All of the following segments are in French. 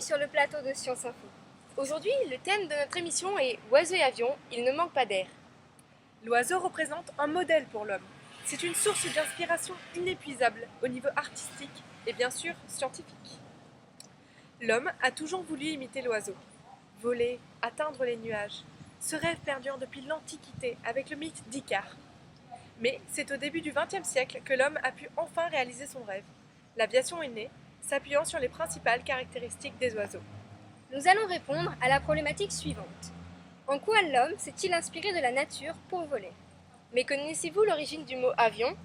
sur le plateau de Science Info. Aujourd'hui, le thème de notre émission est Oiseaux et avions, il ne manque pas d'air. L'oiseau représente un modèle pour l'homme. C'est une source d'inspiration inépuisable au niveau artistique et bien sûr scientifique. L'homme a toujours voulu imiter l'oiseau, voler, atteindre les nuages. Ce rêve perdure depuis l'Antiquité avec le mythe d'Icare. Mais c'est au début du XXe siècle que l'homme a pu enfin réaliser son rêve. L'aviation est née, s'appuyant sur les principales caractéristiques des oiseaux. Nous allons répondre à la problématique suivante. En quoi l'homme s'est-il inspiré de la nature pour voler? Mais connaissez-vous l'origine du mot avion?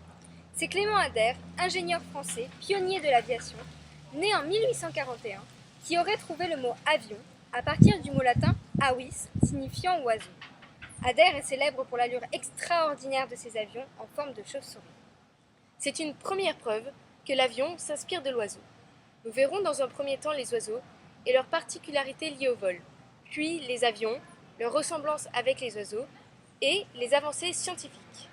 C'est Clément Ader, ingénieur français, pionnier de l'aviation, né en 1841, qui aurait trouvé le mot avion à partir du mot latin avis, signifiant oiseau. Ader est célèbre pour l'allure extraordinaire de ses avions en forme de chauve-souris. C'est une première preuve que l'avion s'inspire de l'oiseau. Nous verrons dans un premier temps les oiseaux et leurs particularités liées au vol, puis les avions, leur ressemblance avec les oiseaux et les avancées scientifiques.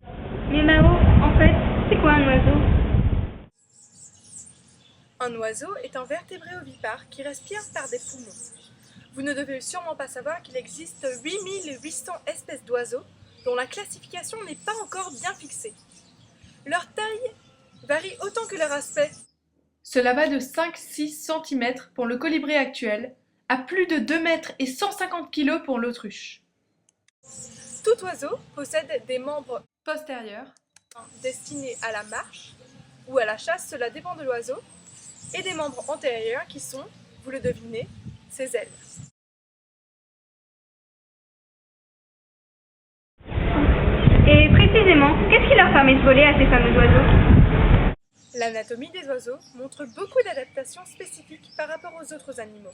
Mais Mao, en fait, c'est quoi un oiseau? Un oiseau est un vertébré ovipare qui respire par des poumons. Vous ne devez sûrement pas savoir qu'il existe 8800 espèces d'oiseaux dont la classification n'est pas encore bien fixée. Leur taille varie autant que leur aspect. Cela va de 5-6 cm pour le colibri actuel à plus de 2 mètres et 150 kg pour l'autruche. Tout oiseau possède des membres Postérieur, destinés à la marche ou à la chasse, cela dépend de l'oiseau, et des membres antérieurs qui sont, vous le devinez, ses ailes. Et précisément, qu'est-ce qui leur permet de voler à ces fameux oiseaux? L'anatomie des oiseaux montre beaucoup d'adaptations spécifiques par rapport aux autres animaux,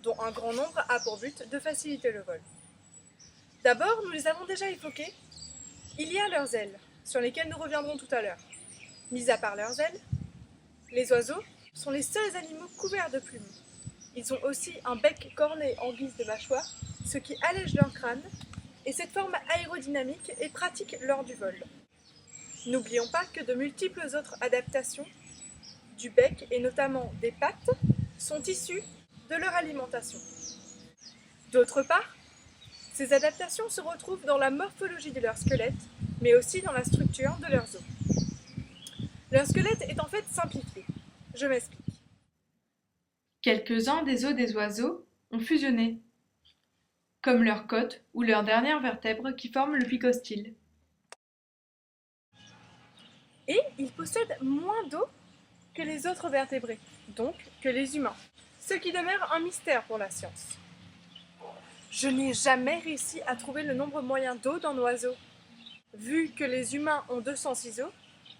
dont un grand nombre a pour but de faciliter le vol. D'abord, nous les avons déjà évoqués, il y a leurs ailes, sur lesquelles nous reviendrons tout à l'heure. Mis à part leurs ailes, les oiseaux sont les seuls animaux couverts de plumes. Ils ont aussi un bec corné en guise de mâchoire, ce qui allège leur crâne, et cette forme aérodynamique est pratique lors du vol. N'oublions pas que de multiples autres adaptations du bec, et notamment des pattes, sont issues de leur alimentation. D'autre part, ces adaptations se retrouvent dans la morphologie de leur squelette, mais aussi dans la structure de leurs os. Leur squelette est en fait simplifié. Je m'explique. quelques-uns des os des oiseaux ont fusionné, comme leur côte ou leur dernière vertèbre qui forment le picostyle. Et ils possèdent moins d'os que les autres vertébrés, donc que les humains, ce qui demeure un mystère pour la science. Je n'ai jamais réussi à trouver le nombre moyen d'os d'un oiseau. Vu que les humains ont 206 os,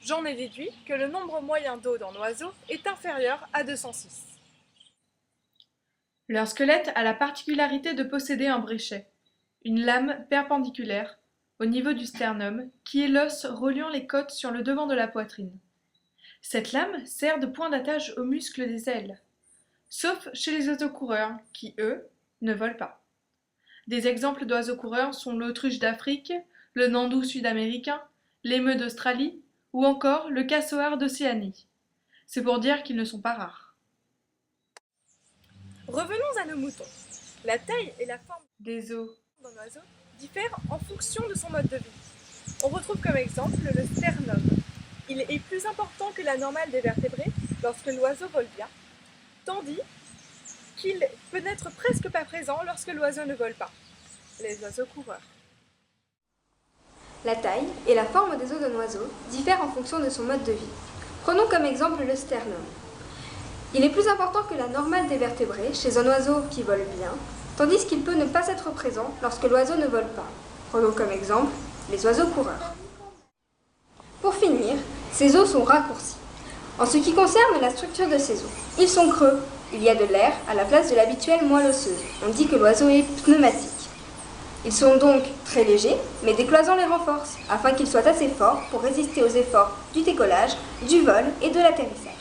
j'en ai déduit que le nombre moyen d'os d'un oiseau est inférieur à 206. Leur squelette a la particularité de posséder un bréchet, une lame perpendiculaire, au niveau du sternum, qui est l'os reliant les côtes sur le devant de la poitrine. Cette lame sert de point d'attache aux muscles des ailes, sauf chez les oiseaux coureurs, qui, eux, ne volent pas. Des exemples d'oiseaux coureurs sont l'autruche d'Afrique, le nandou sud-américain, l'émeu d'Australie ou encore le cassoar d'Océanie. C'est pour dire qu'ils ne sont pas rares. Revenons à nos moutons. La taille et la forme Des os. d'un oiseau diffèrent en fonction de son mode de vie. On retrouve comme exemple le sternum. Il est plus important que la normale des vertébrés lorsque l'oiseau vole bien, tandis qu'il peut n'être presque pas présent lorsque l'oiseau ne vole pas. Les oiseaux coureurs. La taille et la forme des os d'un oiseau diffèrent en fonction de son mode de vie. Prenons comme exemple le sternum. Il est plus important que la normale des vertébrés chez un oiseau qui vole bien, tandis qu'il peut ne pas être présent lorsque l'oiseau ne vole pas. Prenons comme exemple les oiseaux coureurs. Pour finir, ces os sont raccourcis. En ce qui concerne la structure de ces os, ils sont creux. Il y a de l'air à la place de l'habituelle moelle osseuse. On dit que l'oiseau est pneumatique. Ils sont donc très légers, mais des cloisons les renforcent, afin qu'ils soient assez forts pour résister aux efforts du décollage, du vol et de l'atterrissage.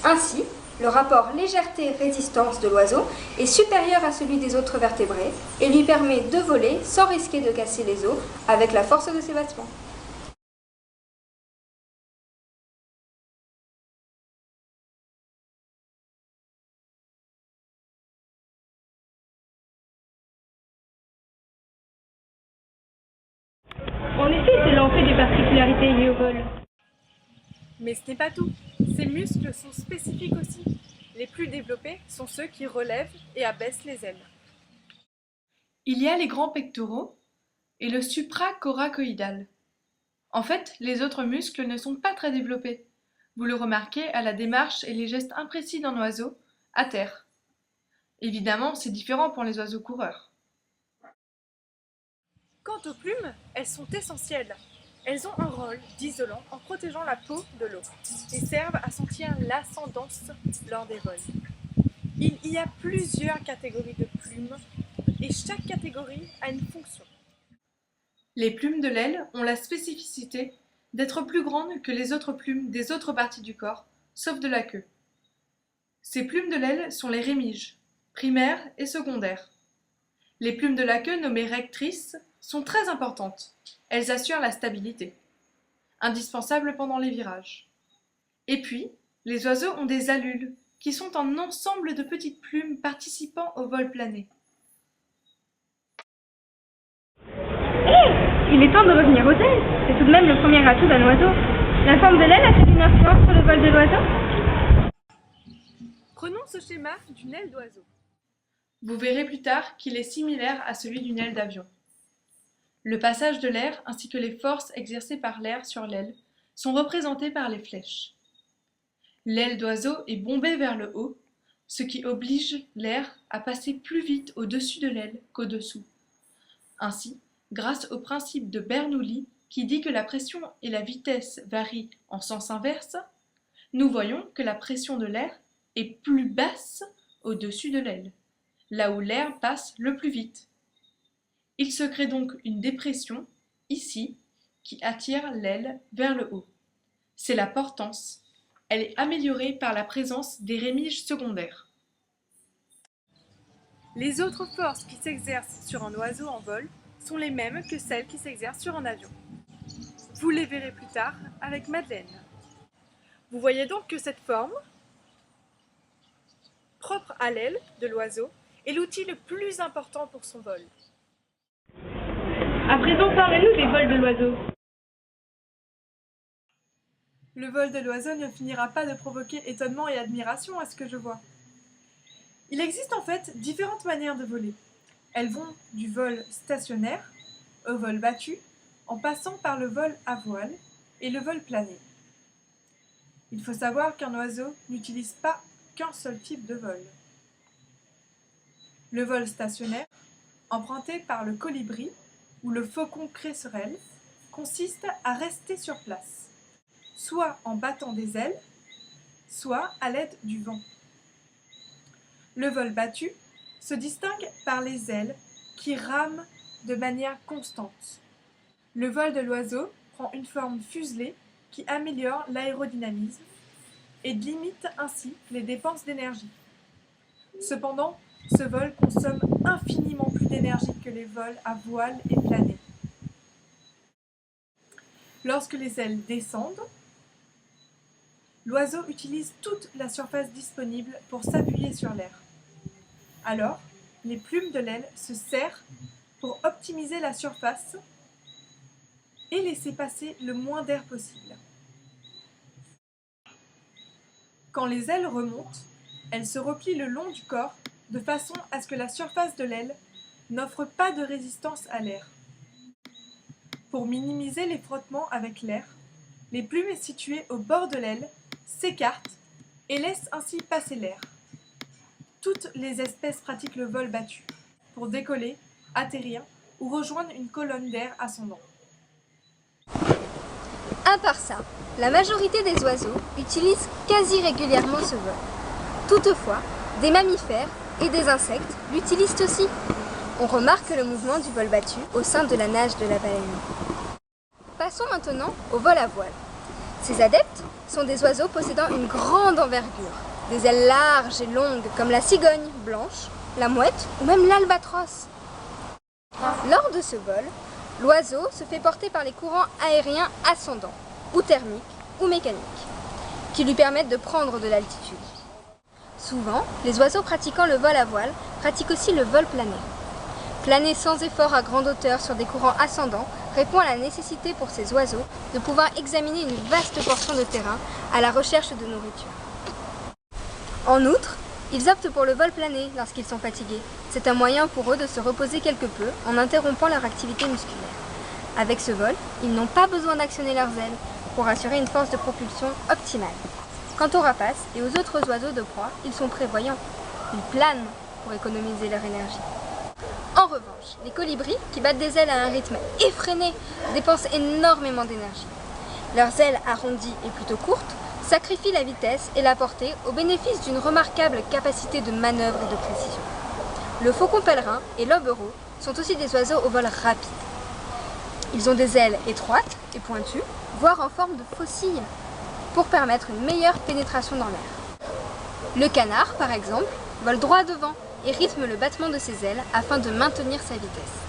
Ainsi, le rapport légèreté-résistance de l'oiseau est supérieur à celui des autres vertébrés et lui permet de voler sans risquer de casser les os avec la force de ses battements. En effet, cela en fait des particularités liées au vol. Mais ce n'est pas tout. Ces muscles sont spécifiques aussi. Les plus développés sont ceux qui relèvent et abaissent les ailes. Il y a les grands pectoraux et le supracoracoïdal. En fait, les autres muscles ne sont pas très développés. Vous le remarquez à la démarche et les gestes imprécis d'un oiseau à terre. Évidemment, c'est différent pour les oiseaux coureurs. Quant aux plumes, elles sont essentielles. Elles ont un rôle d'isolant en protégeant la peau de l'eau et servent à sentir l'ascendance lors des vols. Il y a plusieurs catégories de plumes et chaque catégorie a une fonction. Les plumes de l'aile ont la spécificité d'être plus grandes que les autres plumes des autres parties du corps, sauf de la queue. Ces plumes de l'aile sont les rémiges, primaires et secondaires. Les plumes de la queue, nommées rectrices, sont très importantes. Elles assurent la stabilité, indispensable pendant les virages. Et puis, les oiseaux ont des alules, qui sont un ensemble de petites plumes participant au vol plané. Il est temps de revenir aux ailes. C'est tout de même le premier atout d'un oiseau. La forme de l'aile a-t-elle une influence sur le vol de l'oiseau? Prenons ce schéma d'une aile d'oiseau. Vous verrez plus tard qu'il est similaire à celui d'une aile d'avion. Le passage de l'air ainsi que les forces exercées par l'air sur l'aile sont représentées par les flèches. L'aile d'oiseau est bombée vers le haut, ce qui oblige l'air à passer plus vite au-dessus de l'aile qu'au-dessous. Ainsi, grâce au principe de Bernoulli qui dit que la pression et la vitesse varient en sens inverse, nous voyons que la pression de l'air est plus basse au-dessus de l'aile, là où l'air passe le plus vite. Il se crée donc une dépression, ici, qui attire l'aile vers le haut. C'est la portance. Elle est améliorée par la présence des rémiges secondaires. Les autres forces qui s'exercent sur un oiseau en vol sont les mêmes que celles qui s'exercent sur un avion. Vous les verrez plus tard avec Madeleine. Vous voyez donc que cette forme, propre à l'aile de l'oiseau, est l'outil le plus important pour son vol. À présent, parlez-nous des vols de l'oiseau. Le vol de l'oiseau ne finira pas de provoquer étonnement et admiration à ce que je vois. Il existe en fait différentes manières de voler. Elles vont du vol stationnaire au vol battu, en passant par le vol à voile et le vol plané. Il faut savoir qu'un oiseau n'utilise pas qu'un seul type de vol. Le vol stationnaire, emprunté par le colibri ou le faucon cresserelle, consiste à rester sur place, soit en battant des ailes, soit à l'aide du vent. Le vol battu se distingue par les ailes qui rament de manière constante. Le vol de l'oiseau prend une forme fuselée qui améliore l'aérodynamisme et limite ainsi les dépenses d'énergie. Cependant, ce vol consomme infiniment plus d'énergie que les vols à voile et plané. Lorsque les ailes descendent, l'oiseau utilise toute la surface disponible pour s'appuyer sur l'air. Alors, les plumes de l'aile se serrent pour optimiser la surface et laisser passer le moins d'air possible. Quand les ailes remontent, elles se replient le long du corps de façon à ce que la surface de l'aile n'offre pas de résistance à l'air. Pour minimiser les frottements avec l'air, les plumes situées au bord de l'aile s'écartent et laissent ainsi passer l'air. Toutes les espèces pratiquent le vol battu pour décoller, atterrir ou rejoindre une colonne d'air ascendant. À part ça, la majorité des oiseaux utilisent quasi régulièrement ce vol. Toutefois, des mammifères et des insectes l'utilisent aussi. On remarque le mouvement du vol battu au sein de la nage de la baleine. Passons maintenant au vol à voile. Ces adeptes sont des oiseaux possédant une grande envergure, des ailes larges et longues comme la cigogne blanche, la mouette ou même l'albatros. Lors de ce vol, l'oiseau se fait porter par les courants aériens ascendants, ou thermiques, ou mécaniques, qui lui permettent de prendre de l'altitude. Souvent, les oiseaux pratiquant le vol à voile pratiquent aussi le vol plané. Planer sans effort à grande hauteur sur des courants ascendants répond à la nécessité pour ces oiseaux de pouvoir examiner une vaste portion de terrain à la recherche de nourriture. En outre, ils optent pour le vol plané lorsqu'ils sont fatigués. C'est un moyen pour eux de se reposer quelque peu en interrompant leur activité musculaire. Avec ce vol, ils n'ont pas besoin d'actionner leurs ailes pour assurer une force de propulsion optimale. Quant aux rapaces et aux autres oiseaux de proie, ils sont prévoyants. Ils planent pour économiser leur énergie. En revanche, les colibris, qui battent des ailes à un rythme effréné, dépensent énormément d'énergie. Leurs ailes arrondies et plutôt courtes sacrifient la vitesse et la portée au bénéfice d'une remarquable capacité de manœuvre et de précision. Le faucon pèlerin et l'aubereau sont aussi des oiseaux au vol rapide. Ils ont des ailes étroites et pointues, voire en forme de faucille, pour permettre une meilleure pénétration dans l'air. Le canard, par exemple, vole droit devant et rythme le battement de ses ailes afin de maintenir sa vitesse.